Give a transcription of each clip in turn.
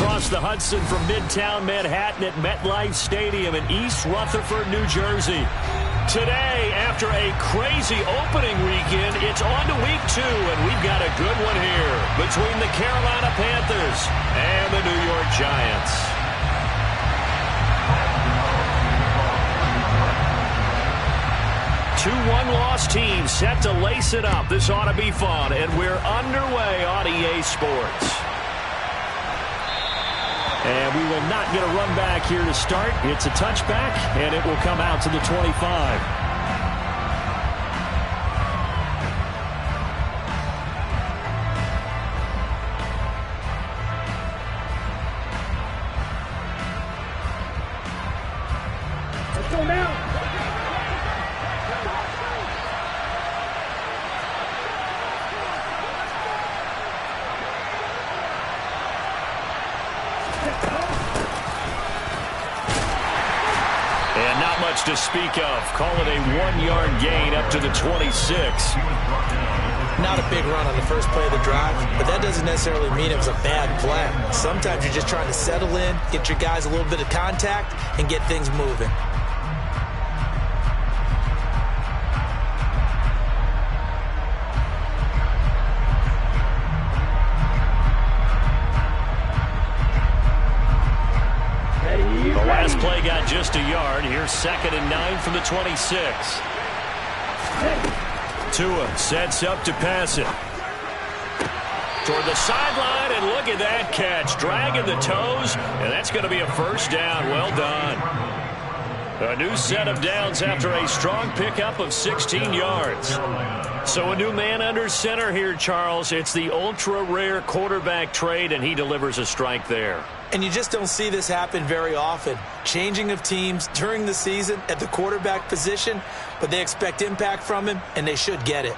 across the Hudson from Midtown Manhattan at MetLife Stadium in East Rutherford, New Jersey. Today, after a crazy opening weekend, it's on to week 2, and we've got a good one here between the Carolina Panthers and the New York Giants. Two one-loss teams set to lace it up. This ought to be fun, and we're underway on EA Sports. And we will not get a run back here to start. It's a touchback, and it will come out to the 25. Let's go now. And not much to speak of. Call it a 1-yard gain up to the 26. Not a big run on the first play of the drive, but that doesn't necessarily mean it was a bad play. Sometimes you're just trying to settle in, get your guys a little bit of contact, and get things moving. The last play got just a yard. Here's 2nd and 9 from the 26. Tua sets up to pass it. Toward the sideline, and look at that catch. Dragging the toes, and that's going to be a first down. Well done. A new set of downs after a strong pickup of 16 yards. So a new man under center here, Charles. It's the ultra-rare quarterback trade, and he delivers a strike there. And you just don't see this happen very often. Changing of teams during the season at the quarterback position, but they expect impact from him, and they should get it.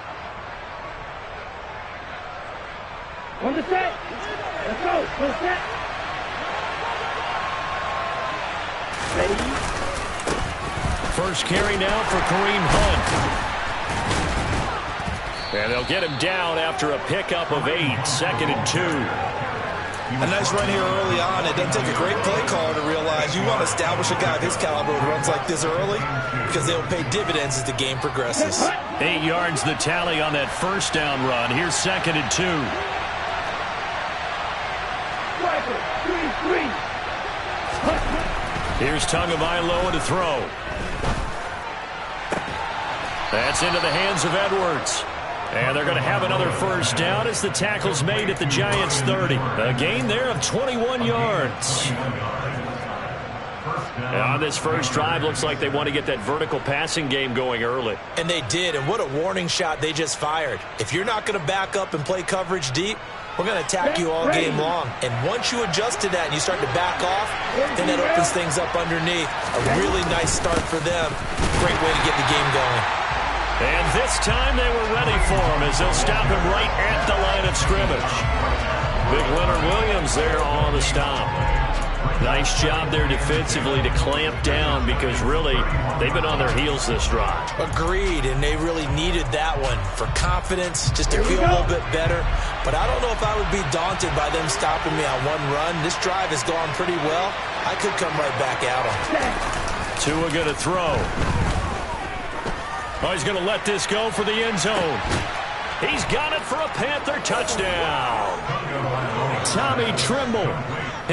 On the set. Let's go. On the set. Ready? First carry now for Kareem Hunt. And they'll get him down after a pickup of 8, 2nd and 2. A nice run here early on. It doesn't take a great play caller to realize you want to establish a guy of his caliber who runs like this early because they'll pay dividends as the game progresses. 8 yards the tally on that first down run. Here's 2nd and 2. Here's Tagovailoa to throw. That's into the hands of Edwards. And they're going to have another first down as the tackle's made at the Giants' 30. A gain there of 21 yards. And on this first drive, looks like they want to get that vertical passing game going early. And they did, and what a warning shot they just fired. If you're not going to back up and play coverage deep, we're going to attack you all game long. And once you adjust to that and you start to back off, then that opens things up underneath. A really nice start for them. Great way to get the game going. And this time they were ready for him as they'll stop him right at the line of scrimmage. Big Leonard Williams there on the stop. Nice job there defensively to clamp down because really they've been on their heels this drive. Agreed, and they really needed that one for confidence, just to feel a little bit better. But I don't know if I would be daunted by them stopping me on one run. This drive has gone pretty well. I could come right back at them. Tua going to throw. Oh, he's going to let this go for the end zone. He's got it for a Panther touchdown. Tommy Tremble,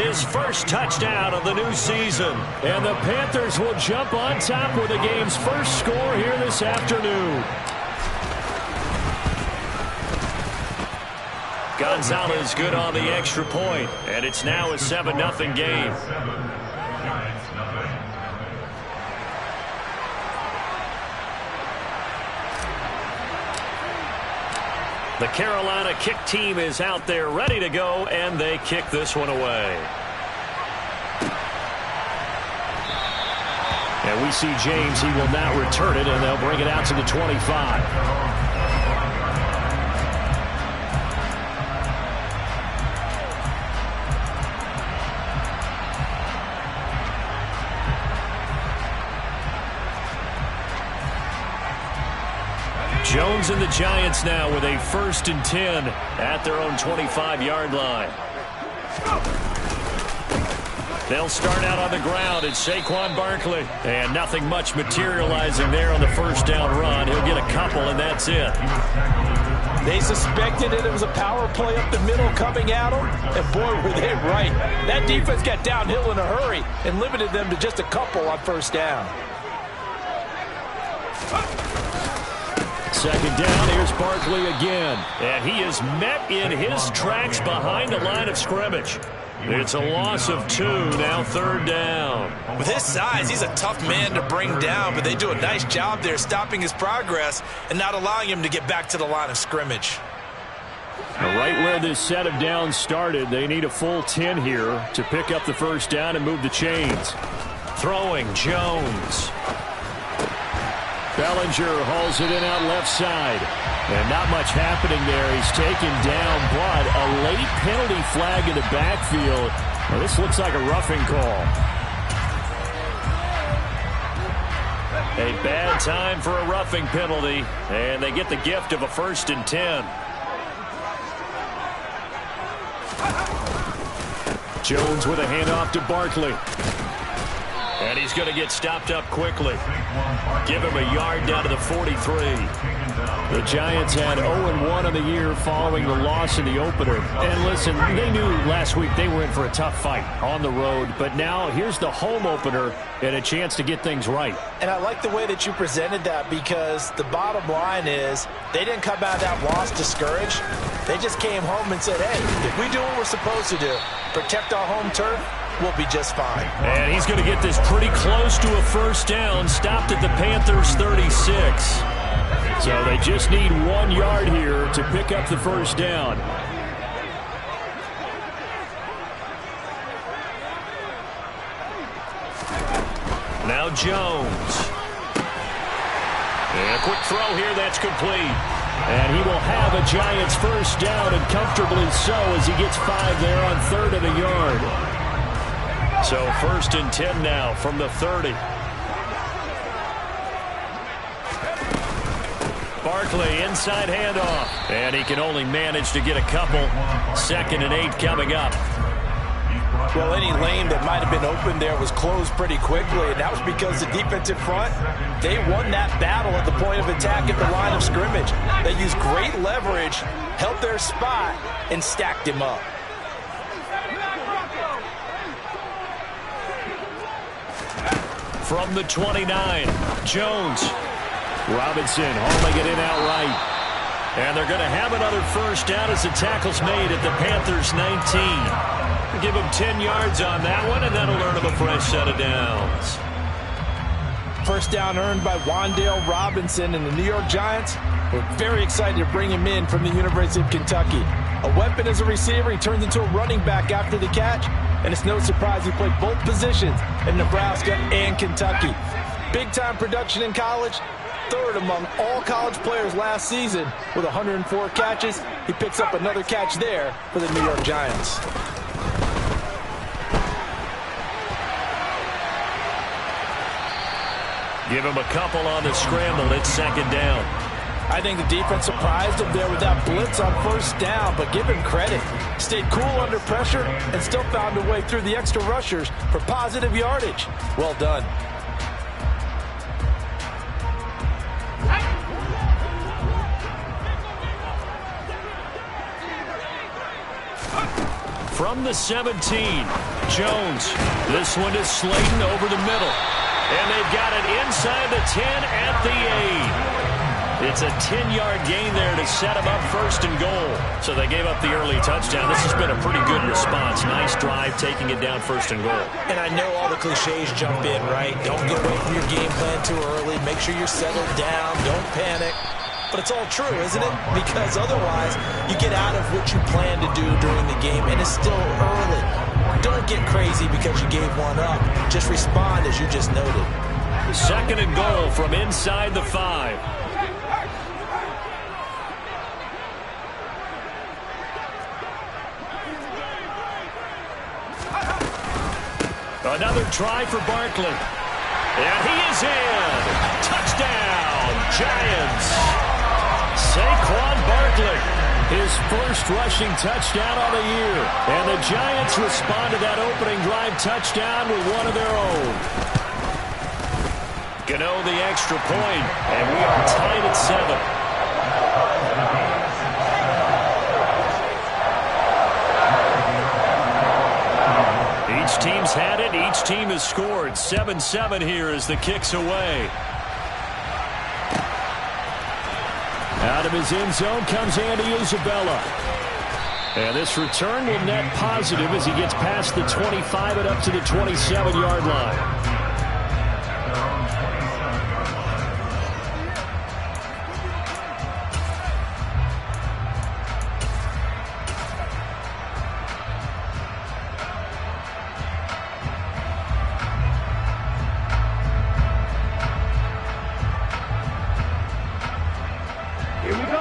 his first touchdown of the new season. And the Panthers will jump on top with the game's first score here this afternoon. Gonzalez good on the extra point, and it's now a 7-0 game. The Carolina kick team is out there ready to go, and they kick this one away. And we see James. He will not return it, and they'll bring it out to the 25. Jones and the Giants now with a 1st and 10 at their own 25-yard line. They'll start out on the ground. It's Saquon Barkley. And nothing much materializing there on the first down run. He'll get a couple, and that's it. They suspected it was a power play up the middle coming at them, and boy, were they right. That defense got downhill in a hurry and limited them to just a couple on first down. Second down, here's Barkley again. And he is met in his tracks behind the line of scrimmage. It's a loss of 2, now third down. With his size, he's a tough man to bring down, but they do a nice job there stopping his progress and not allowing him to get back to the line of scrimmage. Now, right where this set of downs started, they need a full 10 here to pick up the first down and move the chains. Throwing, Jones. Bellinger hauls it in out left side. And not much happening there. He's taken down, but a late penalty flag in the backfield. Well, this looks like a roughing call. A bad time for a roughing penalty, and they get the gift of a 1st and 10. Jones with a handoff to Barkley. And he's going to get stopped up quickly. Give him a yard down to the 43. The Giants had 0-1 on the year following the loss in the opener. And listen, they knew last week they were in for a tough fight on the road. But now here's the home opener and a chance to get things right. And I like the way that you presented that, because the bottom line is they didn't come out of that loss discouraged. They just came home and said, hey, if we do what we're supposed to do, protect our home turf, we'll be just fine. And he's going to get this pretty close to a first down, stopped at the Panthers' 36. So they just need 1 yard here to pick up the first down. Now Jones. And a quick throw here, that's complete. And he will have a Giants first down, and comfortably so, as he gets 5 there on 3rd and a yard. So 1st and 10 now from the 30. Barkley inside handoff. And he can only manage to get a couple. 2nd and 8 coming up. Well, any lane that might have been open there was closed pretty quickly, and that was because the defensive front, they won that battle at the point of attack at the line of scrimmage. They used great leverage, held their spot, and stacked him up. From the 29, Jones. Robinson hauling it in outright. And they're going to have another first down as the tackle's made at the Panthers' 19. Give him 10 yards on that one, and that'll earn him a fresh set of downs. First down earned by Wan'Dale Robinson, and the New York Giants were very excited to bring him in from the University of Kentucky. A weapon as a receiver, he turned into a running back after the catch, and it's no surprise he played both positions in Nebraska and Kentucky. Big-time production in college, 3rd among all college players last season with 104 catches. He picks up another catch there for the New York Giants. Give him a couple on the scramble. It's 2nd down. I think the defense surprised him there with that blitz on first down, but give him credit. Stayed cool under pressure and still found a way through the extra rushers for positive yardage. Well done. From the 17, Jones. This one is Slayton over the middle. And they've got it inside the 10 at the 8. It's a 10-yard gain there to set them up 1st and goal. So they gave up the early touchdown. This has been a pretty good response. Nice drive, taking it down 1st and goal. And I know all the cliches jump in, right? Don't get away from your game plan too early. Make sure you're settled down. Don't panic. But it's all true, isn't it? Because otherwise, you get out of what you plan to do during the game, and it's still early. Don't get crazy because you gave one up. Just respond as you just noted. 2nd and goal from inside the 5. Another try for Barkley. And he is in. Touchdown, Giants. Saquon Barkley. His first rushing touchdown on the year. And the Giants respond to that opening drive touchdown with one of their own. Gano the extra point, and we are tied at 7. Each team's had it. Each team has scored. 7-7 here as the kick's away. Out of his end zone comes Andy Isabella. And this return will net positive as he gets past the 25 and up to the 27-yard line.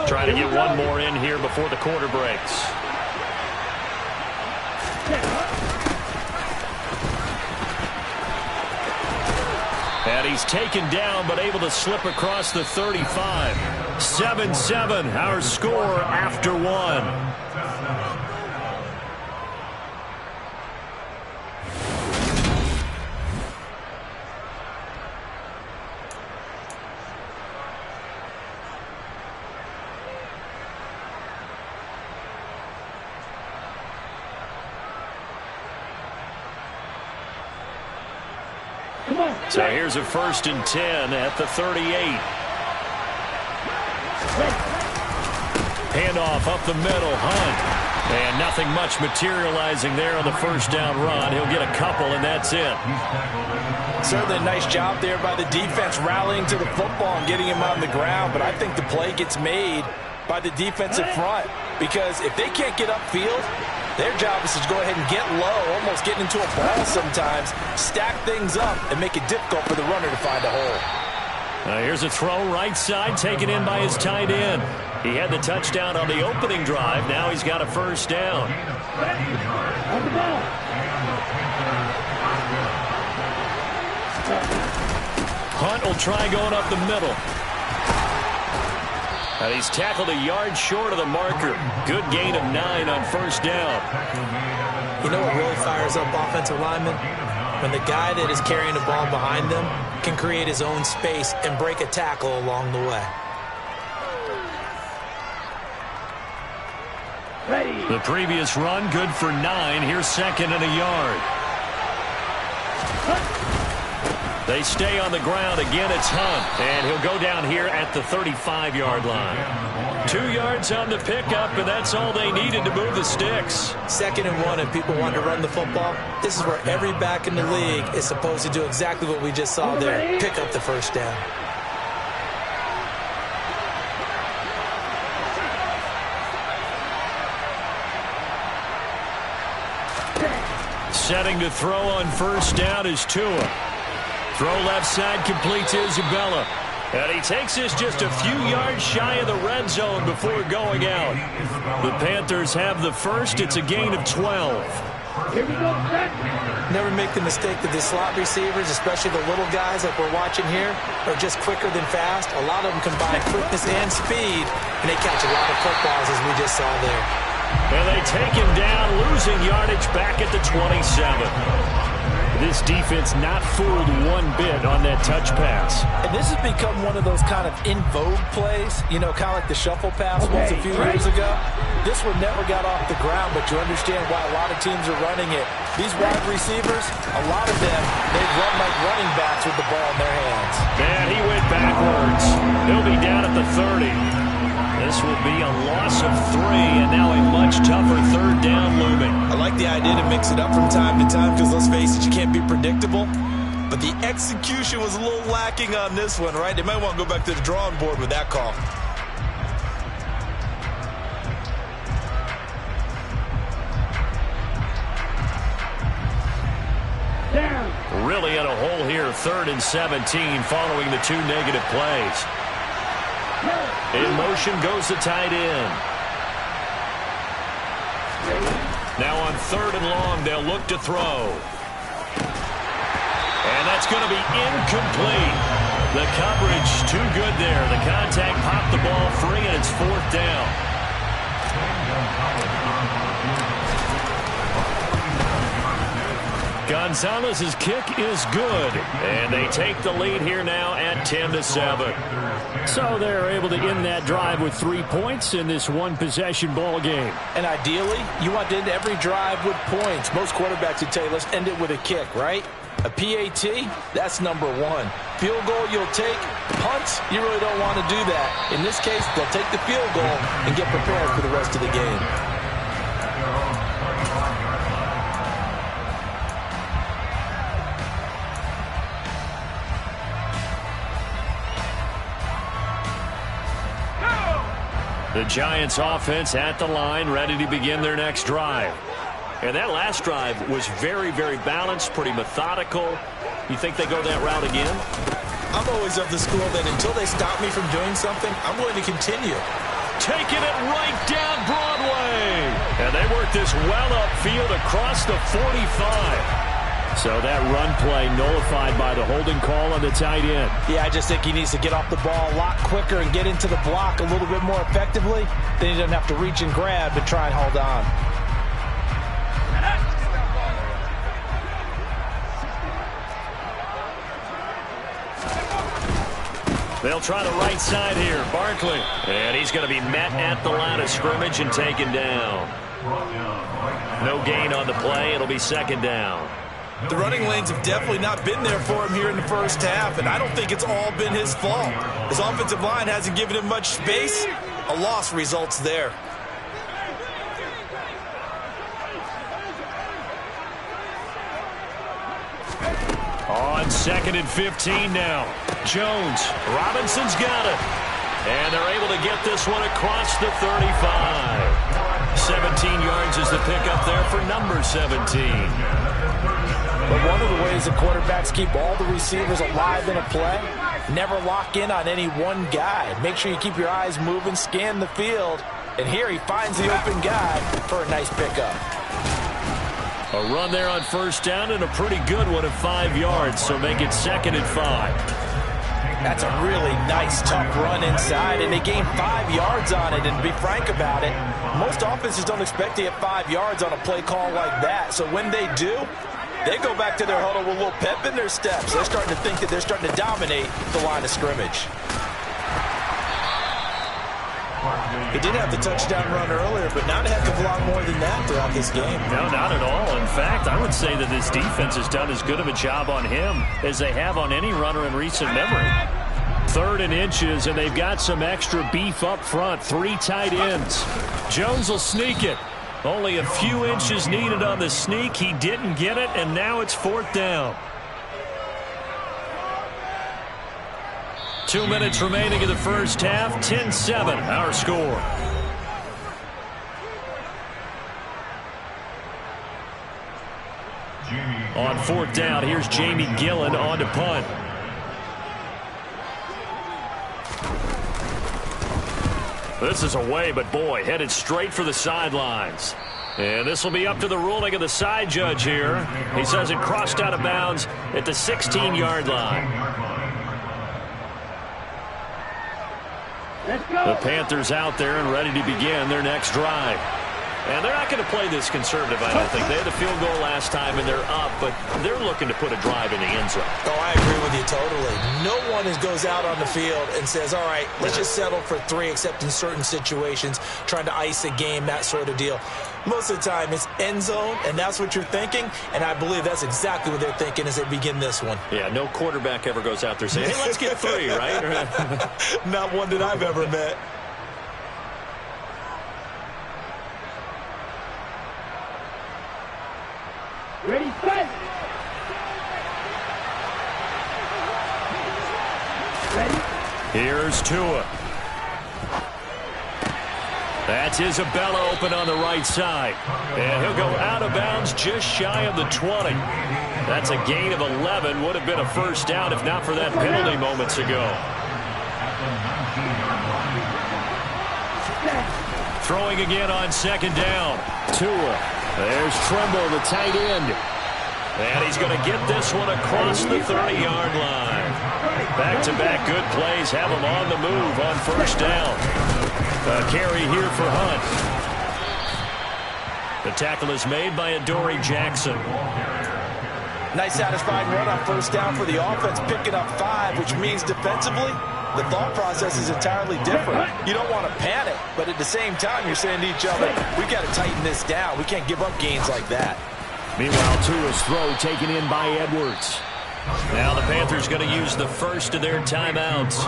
Trying to get one more in here before the quarter breaks. And he's taken down but able to slip across the 35. 7-7, our score after one. So here's a 1st and 10 at the 38. Handoff up the middle, Hunt. And nothing much materializing there on the first down run. He'll get a couple, and that's it. Certainly a nice job there by the defense rallying to the football and getting him on the ground. But I think the play gets made by the defensive front, because if they can't get upfield, their job is to go ahead and get low, almost getting into a ball sometimes, stack things up, and make it difficult for the runner to find a hole. Here's a throw right side taken in by his tight end. He had the touchdown on the opening drive. Now he's got a first down. Hunt will try going up the middle. And he's tackled a yard short of the marker. Good gain of 9 on first down. You know what really fires up offensive linemen? When the guy that is carrying the ball behind them can create his own space and break a tackle along the way. The previous run, good for 9. Here's 2nd and a yard. They stay on the ground. Again, it's Hunt. And he'll go down here at the 35-yard line. 2 yards on the pickup, and that's all they needed to move the sticks. 2nd and 1, and people want to run the football. This is where every back in the league is supposed to do exactly what we just saw there. Pick up the first down. Setting to throw on first down is Tua. Throw left side, complete to Isabella. And he takes this just a few yards shy of the red zone before going out. The Panthers have the first. It's a gain of 12. Here we go, set. Never make the mistake that the slot receivers, especially the little guys like we're watching here, are just quicker than fast. A lot of them combine quickness and speed, and they catch a lot of footballs as we just saw there. And they take him down, losing yardage back at the 27. This defense not fooled one bit on that touch pass. And this has become one of those kind of in vogue plays, you know, kind of like the shuffle pass was a few years ago. This one never got off the ground, but you understand why a lot of teams are running it. These wide receivers, a lot of them, they run like running backs with the ball in their hands. And he went backwards. He'll be down at the 30. This will be a loss of 3, and now a much tougher 3rd down looming. I like the idea to mix it up from time to time because, let's face it, you can't be predictable. But the execution was a little lacking on this one, right? They might want to go back to the drawing board with that call. Down. Really in a hole here, 3rd and 17 following the 2 negative plays. In motion goes the tight end. Now on 3rd and long, they'll look to throw. And that's going to be incomplete. The coverage too good there. The contact popped the ball free, and it's 4th down. Gonzalez's kick is good, and they take the lead here now at 10-7. So they're able to end that drive with 3 points in this one-possession ball game. And ideally, you want to end every drive with points. Most quarterbacks would tell you, let's end it with a kick, right? A PAT, that's number one. Field goal you'll take. Punts, you really don't want to do that. In this case, they'll take the field goal and get prepared for the rest of the game. The Giants offense at the line, ready to begin their next drive. And that last drive was very, very balanced, pretty methodical. You think they go that route again? I'm always of the school that until they stop me from doing something, I'm going to continue. Taking it right down Broadway. And they work this well upfield across the 45. So that run play nullified by the holding call on the tight end. Yeah, I just think he needs to get off the ball a lot quicker and get into the block a little bit more effectively. Then he doesn't have to reach and grab and try and hold on. They'll try the right side here. Barkley. And he's going to be met at the line of scrimmage and taken down. No gain on the play. It'll be second down. The running lanes have definitely not been there for him here in the first half, and I don't think it's all been his fault. His offensive line hasn't given him much space. A loss results there. On 2nd and 15 now. Jones. Robinson's got it. And they're able to get this one across the 35. 17 yards is the pickup there for number 17. But one of the ways that quarterbacks keep all the receivers alive in a play, never lock in on any one guy. Make sure you keep your eyes moving, scan the field. And here he finds the open guy for a nice pickup. A run there on first down and a pretty good one at 5 yards, so make it 2nd and 5. That's a really nice, tough run inside, and they gain 5 yards on it. And to be frank about it, most offenses don't expect to get 5 yards on a play call like that. So when they do, they go back to their huddle with a little pep in their steps. They're starting to think that they're starting to dominate the line of scrimmage. He did have the touchdown run earlier, but not a heck of a lot more than that throughout this game. No, not at all. In fact, I would say that this defense has done as good of a job on him as they have on any runner in recent memory. 3rd and inches, and they've got some extra beef up front. 3 tight ends. Jones will sneak it. Only a few inches needed on the sneak. He didn't get it, and now it's 4th down. 2 minutes remaining in the first half. 10-7, our score. On 4th down, here's Jamie Gillen on to punt. This is away, but boy, headed straight for the sidelines. And this will be up to the ruling of the side judge here. He says it crossed out of bounds at the 16-yard line. The Panthers out there and ready to begin their next drive. And they're not going to play this conservative, I don't think. They had the field goal last time, and they're up, but they're looking to put a drive in the end zone. Oh, I agree with you totally. No one goes out on the field and says, all right, let's just settle for 3, except in certain situations, trying to ice a game, that sort of deal. Most of the time, it's end zone, and that's what you're thinking, and I believe that's exactly what they're thinking as they begin this one. Yeah, no quarterback ever goes out there saying, hey, let's get 3, right? Not one that I've ever met. Ready, set. Ready. Here's Tua. That's Isabella open on the right side. And he'll go out of bounds just shy of the 20. That's a gain of 11. Would have been a first down if not for that penalty moments ago. Throwing again on 2nd down. Tua. There's Tremble, the tight end. And he's going to get this one across the 30-yard line. Back-to-back good plays have him on the move on first down. A carry here for Hunt. The tackle is made by Adoree Jackson. Nice satisfying run on first down for the offense, picking up 5, which means defensively, the thought process is entirely different. You don't want to panic, but at the same time, you're saying to each other, we got to tighten this down. We can't give up gains like that. Meanwhile, Tua's throw taken in by Edwards. Now the Panthers going to use the first of their timeouts,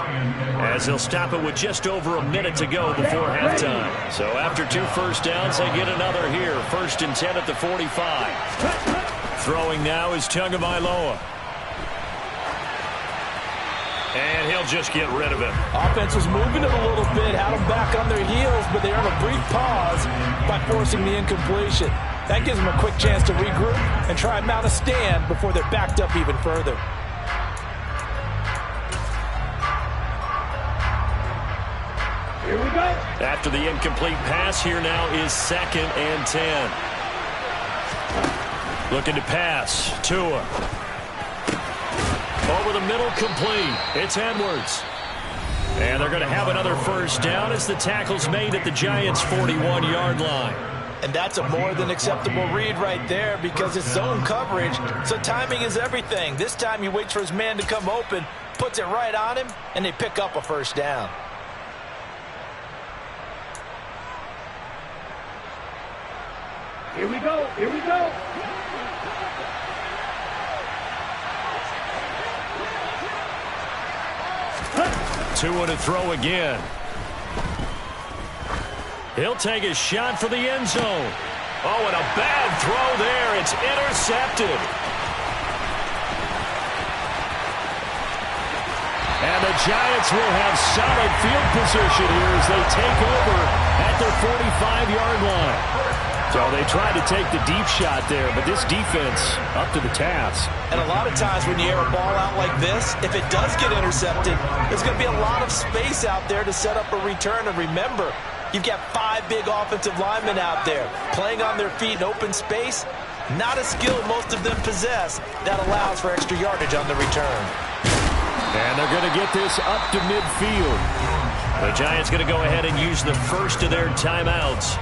as they'll stop it with just over a minute to go before halftime. So after 2 first downs, they get another here. 1st and 10 at the 45. Throwing now is Tagovailoa. And he'll just get rid of it. Offense was moving it a little bit, had them back on their heels, but they earned a brief pause by forcing the incompletion. That gives them a quick chance to regroup and try and mount a stand before they're backed up even further. Here we go. After the incomplete pass, here now is 2nd and 10. Looking to pass. Tua. Over the middle, complete. It's Edwards. And they're going to have another first down as the tackle's made at the Giants' 41-yard line. And that's a more than acceptable read right there because it's zone coverage, so timing is everything. This time he waits for his man to come open, puts it right on him, and they pick up a first down. Here we go. Here we go. Tua to throw again. He'll take a shot for the end zone. Oh, and a bad throw there. It's intercepted. And the Giants will have solid field position here as they take over at their 45-yard line. So they tried to take the deep shot there, but this defense up to the task. And a lot of times when you air a ball out like this, if it does get intercepted, there's going to be a lot of space out there to set up a return. And remember, you've got 5 big offensive linemen out there playing on their feet in open space. Not a skill most of them possess that allows for extra yardage on the return. And they're going to get this up to midfield. The Giants going to go ahead and use the first of their timeouts,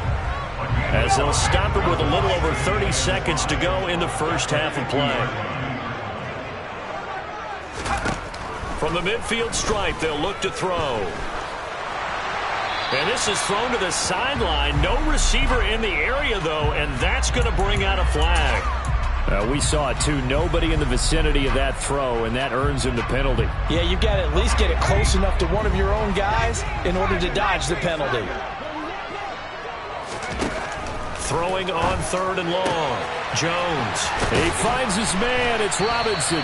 as they'll stop it with a little over 30 seconds to go in the first half of play. From the midfield stripe, they'll look to throw. And this is thrown to the sideline. No receiver in the area, though, and that's going to bring out a flag. We saw it, too. Nobody in the vicinity of that throw, and that earns him the penalty. Yeah, you've got to at least get it close enough to one of your own guys in order to dodge the penalty. Throwing on 3rd and long. Jones. He finds his man. It's Robinson.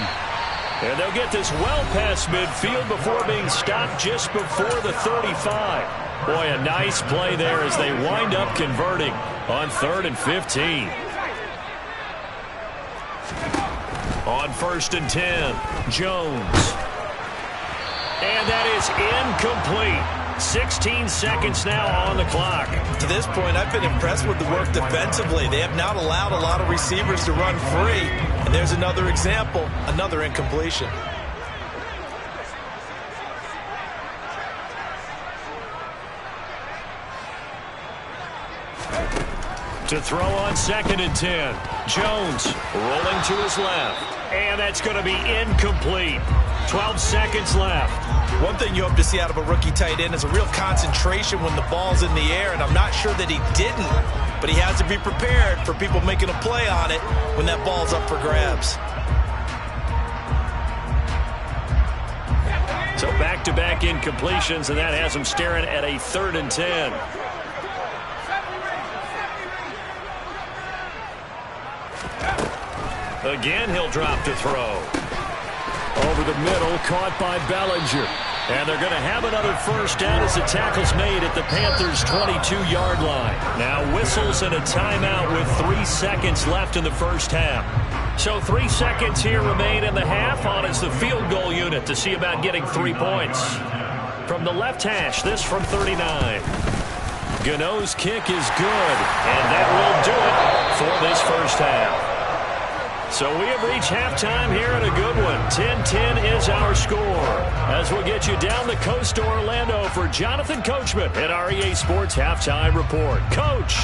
And they'll get this well past midfield before being stopped just before the 35. Boy, a nice play there as they wind up converting on 3rd and 15. On 1st and 10, Jones. And that is incomplete. 16 seconds now on the clock. To this point, I've been impressed with the work defensively. They have not allowed a lot of receivers to run free. And there's another example, another incompletion. To throw on 2nd and 10. Jones rolling to his left. And that's going to be incomplete. 12 seconds left. One thing you hope to see out of a rookie tight end is a real concentration when the ball's in the air, and I'm not sure that he didn't, but he has to be prepared for people making a play on it when that ball's up for grabs. So back-to-back incompletions, and that has him staring at a 3rd and 10. Again, he'll drop to throw. Over the middle, caught by Bellinger. And they're going to have another first down as the tackle's made at the Panthers' 22-yard line. Now whistles and a timeout with 3 seconds left in the first half. So 3 seconds here remain in the half on as the field goal unit to see about getting 3 points. From the left hash, this from 39. Gano's kick is good, and that will do it for this first half. So we have reached halftime here in a good one. 10-10 is our score. As we'll get you down the coast to Orlando for Jonathan Coachman at our EA Sports Halftime Report. Coach.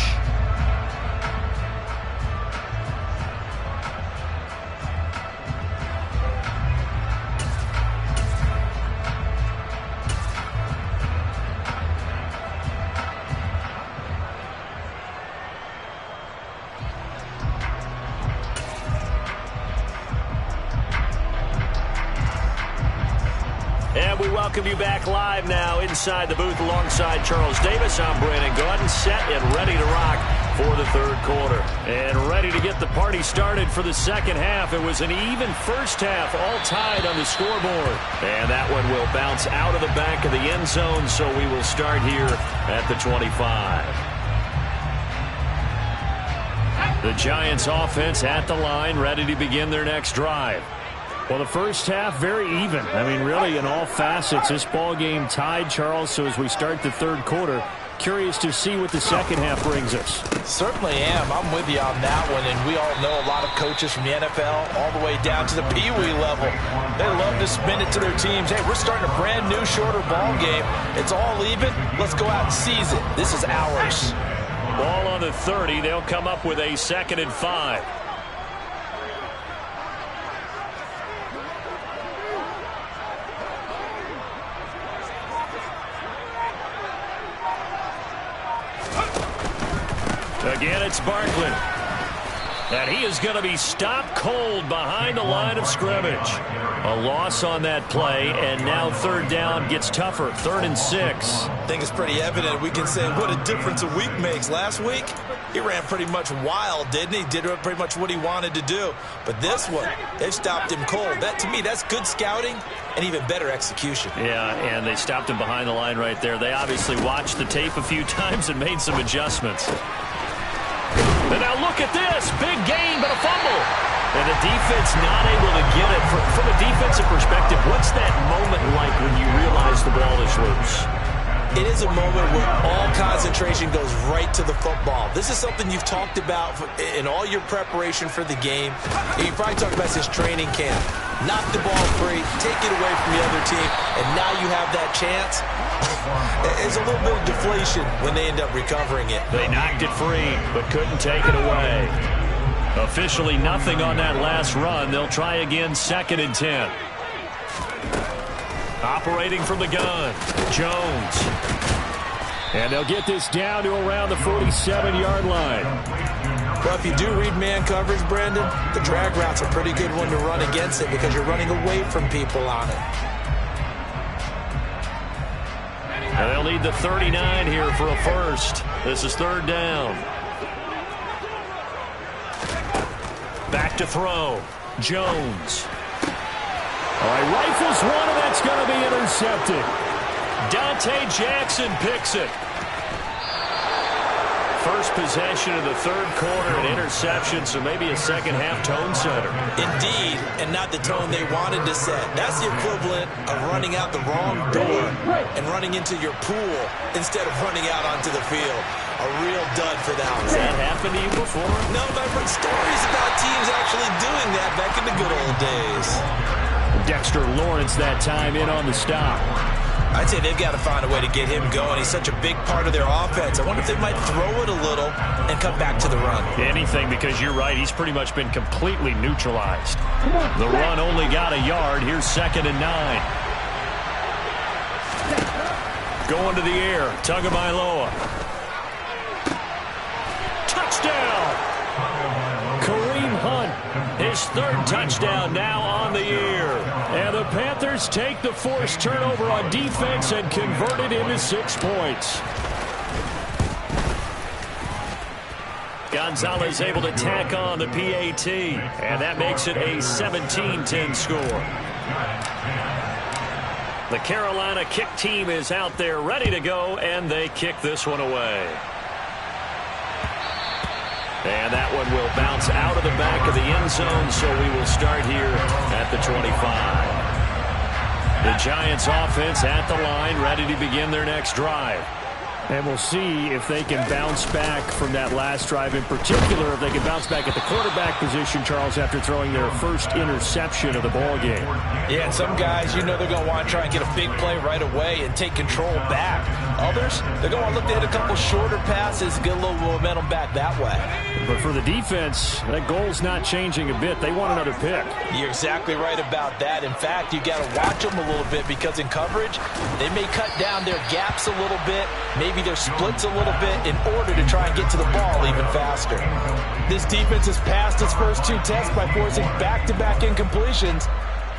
welcome you back live now inside the booth alongside Charles Davis. I'm Brandon Gaudin, set and ready to rock for the third quarter. And ready to get the party started for the second half. It was an even first half, all tied on the scoreboard. And that one will bounce out of the back of the end zone, so we will start here at the 25. The Giants offense at the line, ready to begin their next drive. Well, the first half, very even. I mean, really, in all facets, this ball game tied, Charles. So as we start the third quarter, curious to see what the second half brings us. Certainly am. I'm with you on that one. And we all know a lot of coaches from the NFL all the way down to the Pee-wee level. They love to spin it to their teams. Hey, we're starting a brand new, shorter ball game. It's all even. Let's go out and seize it. This is ours. Ball on the 30. They'll come up with a 2nd and 5. Again, it's Barkley. And he is going to be stopped cold behind the line of scrimmage. A loss on that play, and now third down gets tougher. 3rd and 6. I think it's pretty evident. We can say what a difference a week makes. Last week, he ran pretty much wild, didn't he? Did pretty much what he wanted to do. But this one, they've stopped him cold. That, to me, that's good scouting and even better execution. Yeah, and they stopped him behind the line right there. They obviously watched the tape a few times and made some adjustments. And now look at this. Big gain, but a fumble. And the defense not able to get it. From a defensive perspective, what's that moment like when you realize the ball is loose? It is a moment where all concentration goes right to the football. This is something you've talked about in all your preparation for the game. You probably talked about this training camp. Knock the ball free, take it away from the other team, and now you have that chance. It's a little bit of deflation when they end up recovering it. They knocked it free, but couldn't take it away. Officially nothing on that last run. They'll try again, 2nd and 10. Operating from the gun, Jones. And they'll get this down to around the 47-yard line. Well, if you do read man coverage, Brandon, the drag route's a pretty good one to run against it because you're running away from people on it. And they'll need the 39 here for a first. This is 3rd down. Back to throw, Jones. All right, rifles one, and that's going to be intercepted. Dante Jackson picks it. First possession of the third quarter, an interception, so maybe a second-half tone setter. Indeed, and not the tone they wanted to set. That's the equivalent of running out the wrong door and running into your pool instead of running out onto the field. A real dud for that one. Has that happened to you before? No, but I've heard stories about teams actually doing that back in the good old days. Dexter Lawrence that time in on the stop. I'd say they've got to find a way to get him going. He's such a big part of their offense. I wonder if they might throw it a little and come back to the run. Anything, because you're right. He's pretty much been completely neutralized. The run only got a yard. Here's 2nd and 9. Going to the air. Tagovailoa. Touchdown! Kareem Hunt, his 3rd touchdown now on the year. And the Panthers take the forced turnover on defense and convert it into 6 points. Gonzalez able to tack on the PAT, and that makes it a 17-10 score. The Carolina kick team is out there ready to go, and they kick this one away. And that one will bounce out of the back of the end zone, so we will start here at the 25. The Giants offense at the line, ready to begin their next drive. And we'll see if they can bounce back from that last drive, in particular if they can bounce back at the quarterback position, Charles, after throwing their first interception of the ball game. Yeah, and some guys, you know they're going to want to try and get a big play right away and take control back. Others, they're going to look to hit a couple shorter passes, get a little momentum back that way. But for the defense, that goal's not changing a bit. They want another pick. You're exactly right about that. In fact, you got to watch them a little bit because in coverage, they may cut down their gaps a little bit, maybe their splits a little bit in order to try and get to the ball even faster. This defense has passed its first 2 tests by forcing back-to-back incompletions.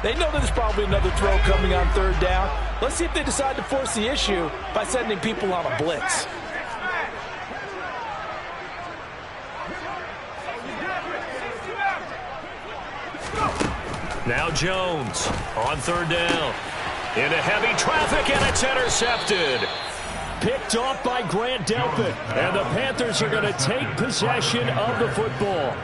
They know that there's probably another throw coming on 3rd down. Let's see if they decide to force the issue by sending people on a blitz. Now Jones on third down. Into heavy traffic, and it's intercepted. Picked off by Grant Delpit. And the Panthers are going to take possession of the football.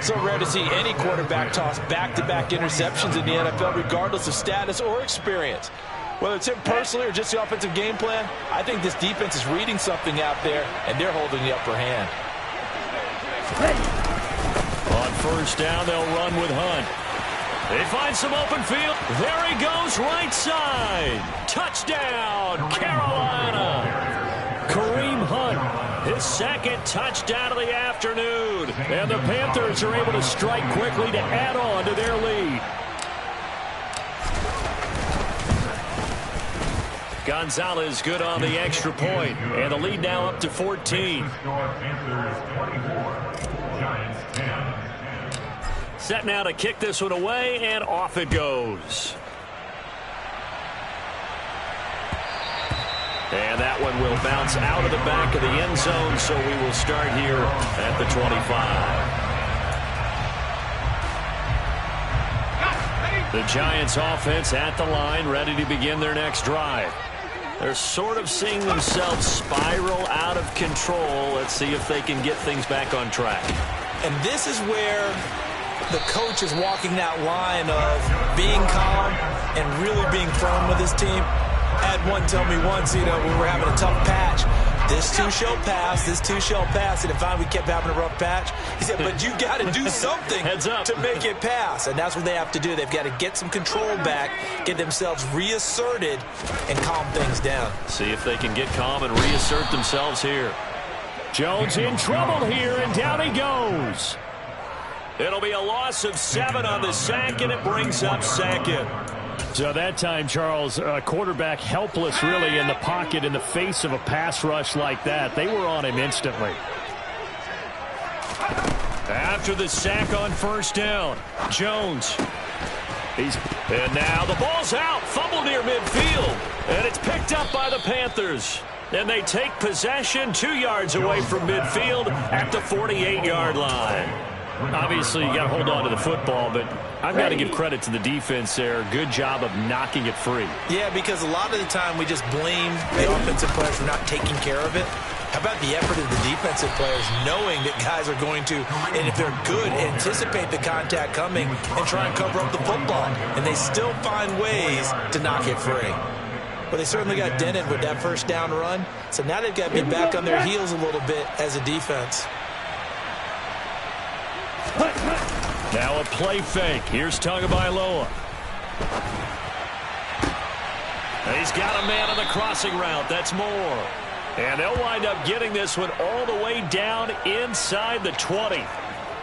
So rare to see any quarterback toss back-to-back interceptions in the NFL, regardless of status or experience. Whether it's him personally or just the offensive game plan, I think this defense is reading something out there, and they're holding the upper hand. On first down, they'll run with Hunt. They find some open field. There he goes, right side. Touchdown, Carolina. Kareem Hunt, his second touchdown of the afternoon. And the Panthers are able to strike quickly to add on to their lead. Gonzalez good on the extra point. And the lead now up to 14. Set now to kick this one away, and off it goes. And that one will bounce out of the back of the end zone, so we will start here at the 25. The Giants offense at the line, ready to begin their next drive. They're sort of seeing themselves spiral out of control. Let's see if they can get things back on track. And this is where the coach is walking that line of being calm and really being firm with his team. I had one tell me once, when we're having a tough patch, this too shall pass, this too shall pass. And if we kept having a rough patch, he said, but you got to do something to make it pass. And that's what they have to do. They've got to get some control back, get themselves reasserted, and calm things down. See if they can get calm and reassert themselves here. Jones in trouble here, and down he goes. It'll be a loss of 7 on the sack, and it brings up second. So that time, Charles, quarterback helpless really in the pocket in the face of a pass rush like that. They were on him instantly. After the sack on first down, Jones. And now the ball's out. Fumble near midfield. And it's picked up by the Panthers. And they take possession 2 yards away from midfield at the 48-yard line. Obviously, you got to hold on to the football, but I've got to give credit to the defense there. Good job of knocking it free. Yeah, because a lot of the time we just blame the offensive players for not taking care of it. How about the effort of the defensive players knowing that guys are going to, and if they're good, anticipate the contact coming and try and cover up the football. And they still find ways to knock it free. But they certainly got dented with that first down run. So now they've got to be back on their heels a little bit as a defense. Now a play fake. Here's Tagovailoa. He's got a man on the crossing route. That's Moore. And they'll wind up getting this one all the way down inside the 20.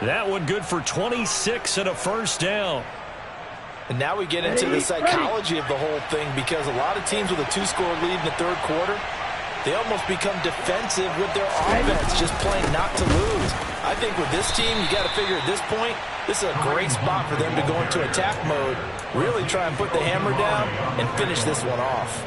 That one good for 26 and a first down. And now we get into the psychology of the whole thing, because a lot of teams with a 2-score lead in the third quarter, they almost become defensive with their offense, just playing not to lose. I think with this team, you got to figure at this point, this is a great spot for them to go into attack mode, really try and put the hammer down and finish this one off.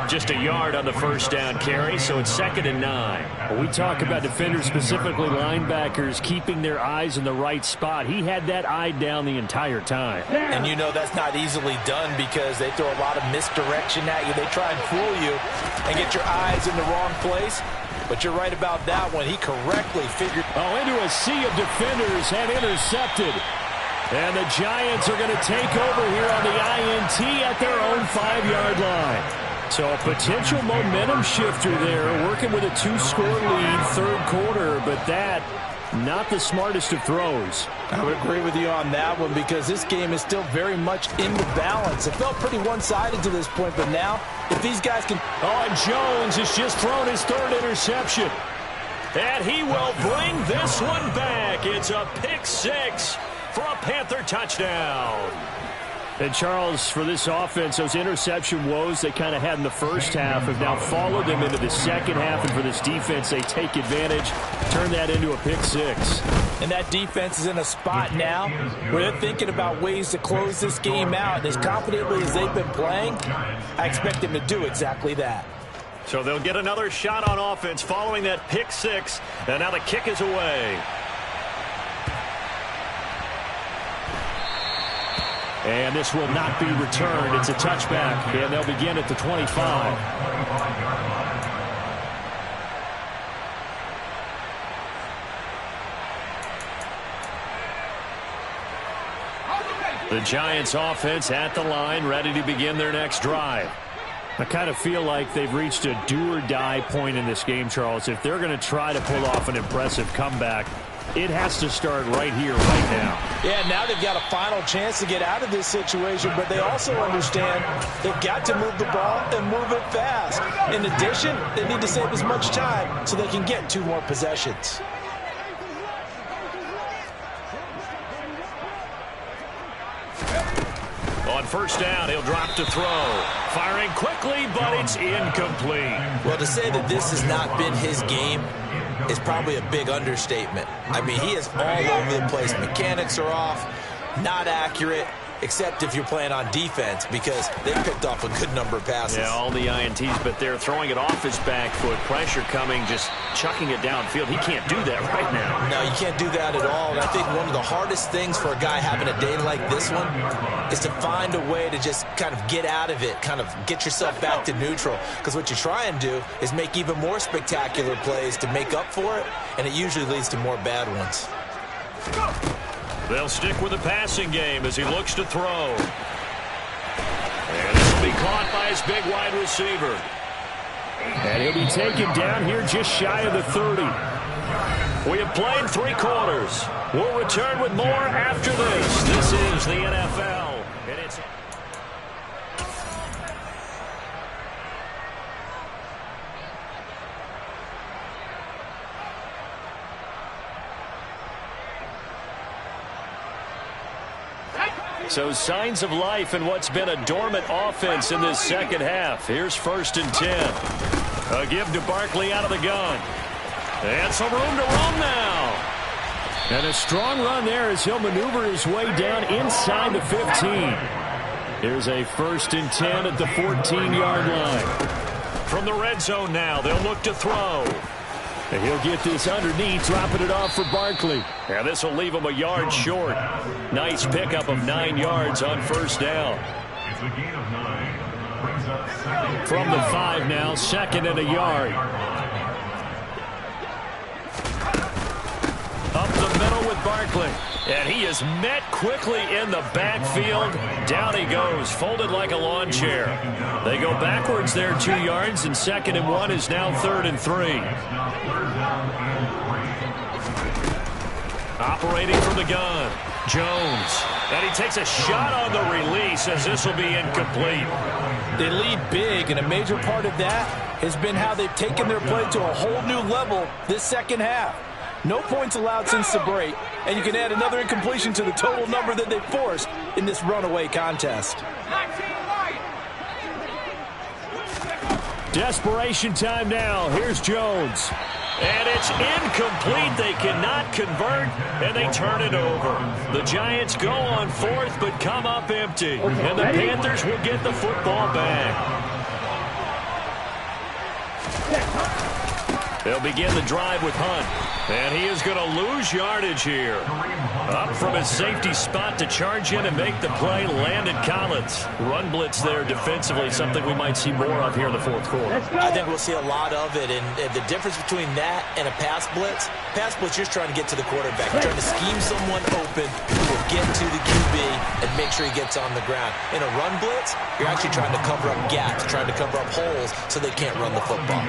Just a yard on the first down carry, so it's 2nd and 9. When we talk about defenders, specifically linebackers, keeping their eyes in the right spot. He had that eye down the entire time. And that's not easily done, because they throw a lot of misdirection at you. They try and fool you and get your eyes in the wrong place. But you're right about that one. He correctly figured. Into a sea of defenders and intercepted. And the Giants are going to take over here on the INT at their own 5-yard line. So a potential momentum shifter there, working with a 2-score lead, third quarter, but that, not the smartest of throws. I would agree with you on that one, because this game is still very much in the balance. It felt pretty one-sided to this point, but now, if these guys can... And Jones has just thrown his 3rd interception. And he will bring this one back. It's a pick 6 for a Panther touchdown. And Charles, for this offense, those interception woes they kind of had in the first half have now followed them into the second half. And for this defense, they take advantage, turn that into a pick six. And that defense is in a spot now where they're thinking about ways to close this game out. And as confidently as they've been playing, I expect them to do exactly that. So they'll get another shot on offense following that pick six. And now the kick is away. And this will not be returned. It's a touchback, and they'll begin at the 25. The Giants offense at the line, ready to begin their next drive. I kind of feel like they've reached a do-or-die point in this game, Charles. If they're going to try to pull off an impressive comeback, it has to start right here, right now. Yeah, now they've got a final chance to get out of this situation, but they also understand they've got to move the ball and move it fast. In addition, they need to save as much time so they can get 2 more possessions. On first down, he'll drop to throw. Firing quickly, but it's incomplete. Well, to say that this has not been his game is probably a big understatement. I mean, he is all over the place. Mechanics are off, not accurate, except if you're playing on defense, because they picked off a good number of passes. Yeah, all the INTs, but they're throwing it off his back foot. Pressure coming, just chucking it downfield. He can't do that right now. No, you can't do that at all. And I think one of the hardest things for a guy having a day like this one is to find a way to just kind of get out of it, kind of get yourself back to neutral. Because what you try and do is make even more spectacular plays to make up for it, and it usually leads to more bad ones. They'll stick with the passing game as he looks to throw. And this will be caught by his big wide receiver. And he'll be taken down here just shy of the 30. We have played 3 quarters. We'll return with more after this. This is the NFL. And it's... So signs of life in what's been a dormant offense in this second half. Here's 1st and 10. A give to Barkley out of the gun. And some room to run now. And a strong run there as he'll maneuver his way down inside the 15. Here's a 1st and 10 at the 14-yard line. From the red zone now, they'll look to throw. And he'll get this underneath, dropping it off for Barkley. And this will leave him a yard short. Nice pickup of 9 yards on first down. From the 5 now, 2nd and a yard. Up the middle with Barkley. And he is met quickly in the backfield. Down he goes, folded like a lawn chair. They go backwards there 2 yards, and 2nd and 1 is now 3rd and 3. Operating from the gun, Jones. And he takes a shot on the release as this will be incomplete. They lead big, and a major part of that has been how they've taken their play to a whole new level this second half. No points allowed since the break, and you can add another incompletion to the total number that they forced in this runaway contest. Desperation time now. Here's Jones. And it's incomplete. They cannot convert, and they turn it over. The Giants go on 4th, but come up empty. And the Panthers will get the football back. They'll begin the drive with Hunt. And he is going to lose yardage here. Up from his safety spot to charge in and make the play, Landon Collins. Run blitz there defensively, something we might see more of here in the 4th quarter. I think we'll see a lot of it, and the difference between that and a pass blitz, you're just trying to get to the quarterback. You're trying to scheme someone open who will get to the QB and make sure he gets on the ground. In a run blitz, you're actually trying to cover up gaps, trying to cover up holes so they can't run the football.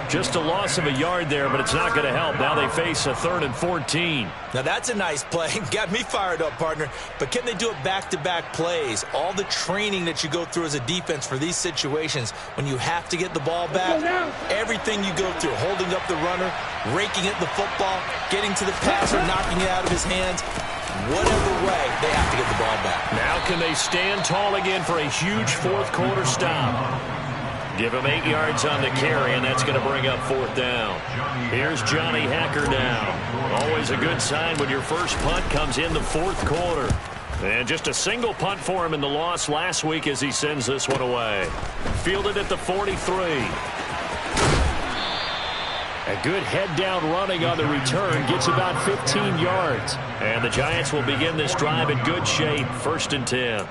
Just a loss of a yard there, but it's not going to help. Now they face face a 3rd and 14. Now that's a nice play. Got me fired up, partner. But can they do it back-to-back plays? All the training that you go through as a defense for these situations, when you have to get the ball back, everything you go through, holding up the runner, raking at the football, getting to the passer, knocking it out of his hands, whatever way, they have to get the ball back. Now can they stand tall again for a huge fourth-quarter stop? Give him 8 yards on the carry, and that's going to bring up 4th down. Here's Johnny Hacker now. Always a good sign when your first punt comes in the 4th quarter. And just a single punt for him in the loss last week as he sends this one away. Fielded at the 43. A good head-down running on the return gets about 15 yards. And the Giants will begin this drive in good shape, 1st and 10.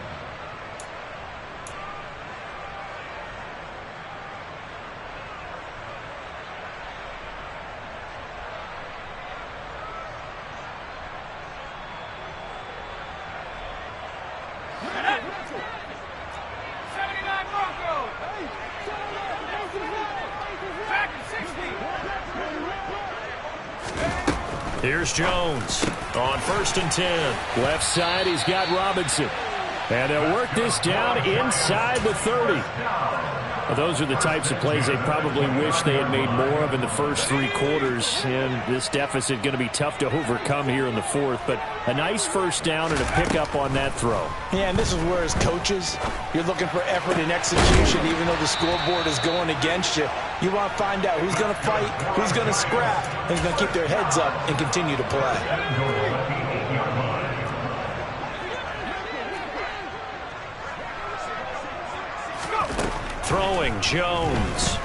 Here's Jones on 1st and 10. Left side, he's got Robinson. And they'll work this down inside the 30. Well, those are the types of plays they probably wish they had made more of in the first 3 quarters. And this deficit going to be tough to overcome here in the 4th. But a nice first down and a pickup on that throw. Yeah, and this is where as coaches, you're looking for effort and execution even though the scoreboard is going against you. You want to find out who's going to fight, who's going to scrap, who's going to keep their heads up and continue to play. Throwing Jones.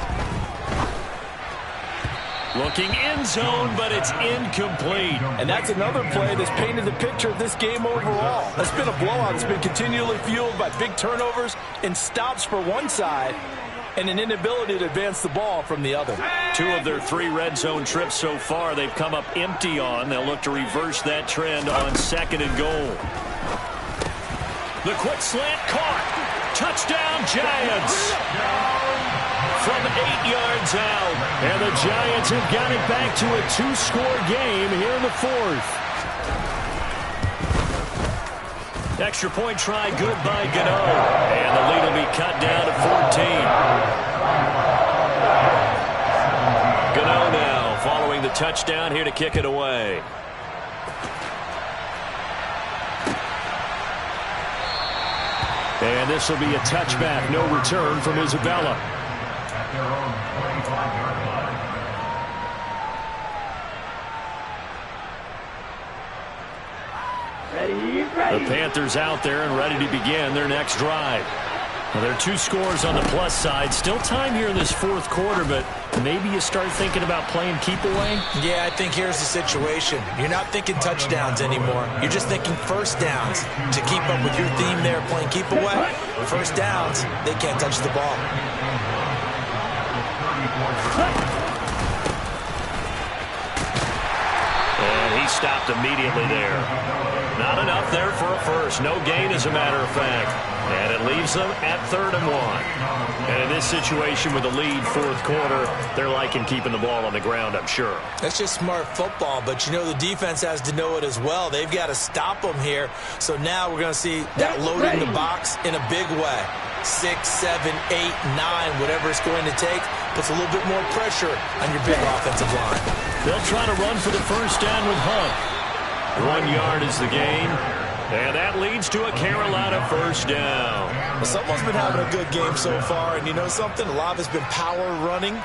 Looking end zone, but it's incomplete. And that's another play that's painted the picture of this game overall. That's been a blowout. It's been continually fueled by big turnovers and stops for one side and an inability to advance the ball from the other. 2 of their 3 red zone trips so far they've come up empty on. They'll look to reverse that trend on 2nd and goal. The quick slant caught. Touchdown, Giants. From 8 yards out. And the Giants have got it back to a 2-score game here in the 4th. Extra point try good by Gano. And the lead will be cut down to 14. Gano now following the touchdown here to kick it away. And this will be a touchback. No return from Isabella. The Panthers out there and ready to begin their next drive. Well, there are 2 scores on the plus side. Still time here in this 4th quarter, but maybe you start thinking about playing keep away? Yeah, I think here's the situation. You're not thinking touchdowns anymore. You're just thinking first downs. To keep up with your theme there, playing keep away, first downs, they can't touch the ball. And he stopped immediately there. Not enough there for a first. No gain, as a matter of fact. And it leaves them at 3rd and 1. And in this situation with the lead 4th quarter, they're liking keeping the ball on the ground, I'm sure. That's just smart football, but you know the defense has to know it as well. They've got to stop them here. So now we're going to see that loading the box in a big way. 6, 7, 8, 9, whatever it's going to take, puts a little bit more pressure on your big offensive line. They'll try to run for the first down with Hunt. 1 yard is the gain. And that leads to a Carolina first down. Well, someone's been having a good game so far, and you know something? A lot of it's been power running.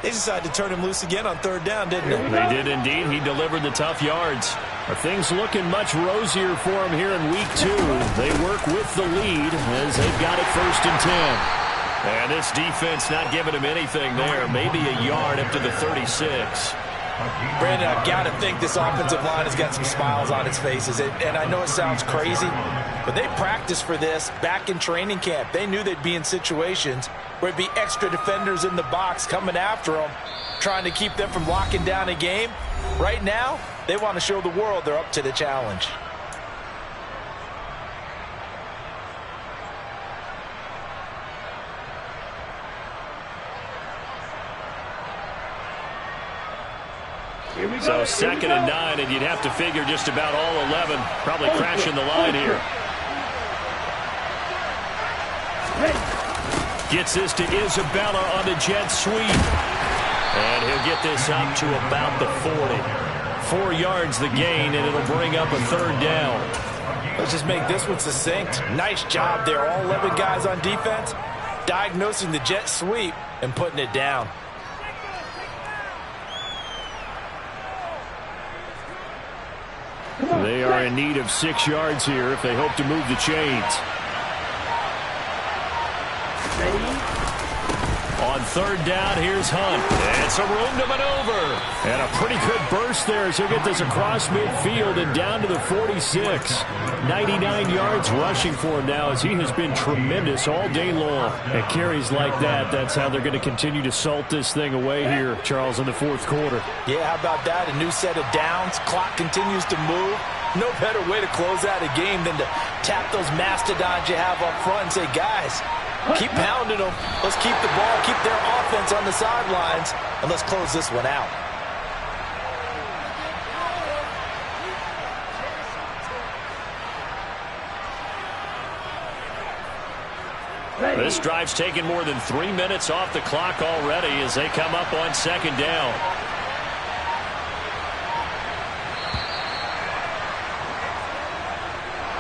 They decided to turn him loose again on 3rd down, didn't they? They did indeed. He delivered the tough yards. Are things looking much rosier for him here in week 2? They work with the lead as they've got it 1st and 10. And this defense not giving him anything there. Maybe a yard up to the 36. Brandon, I've got to think this offensive line has got some smiles on its faces. And I know it sounds crazy, but they practiced for this back in training camp. They knew they'd be in situations where it'd be extra defenders in the box coming after them, trying to keep them from locking down a game. Right now, they want to show the world they're up to the challenge. So 2nd and 9, and you'd have to figure just about all 11 probably crashing the line here. Gets this to Isabella on the jet sweep. And he'll get this up to about the 40. 4 yards the gain, and it'll bring up a 3rd down. Let's just make this one succinct. Nice job there. All 11 guys on defense diagnosing the jet sweep and putting it down. They are in need of 6 yards here if they hope to move the chains. On 3rd down, here's Hunt. And some room to maneuver. And a pretty good burst there as he'll get this across midfield and down to the 46. 99 yards rushing for him now as he has been tremendous all day long. And carries like that, that's how they're going to continue to salt this thing away here, Charles, in the 4th quarter. Yeah, how about that? A new set of downs. Clock continues to move. No better way to close out a game than to tap those mastodons you have up front and say, guys, keep pounding them. Let's keep the ball, keep their offense on the sidelines, and let's close this one out. This drive's taken more than 3 minutes off the clock already as they come up on 2nd down.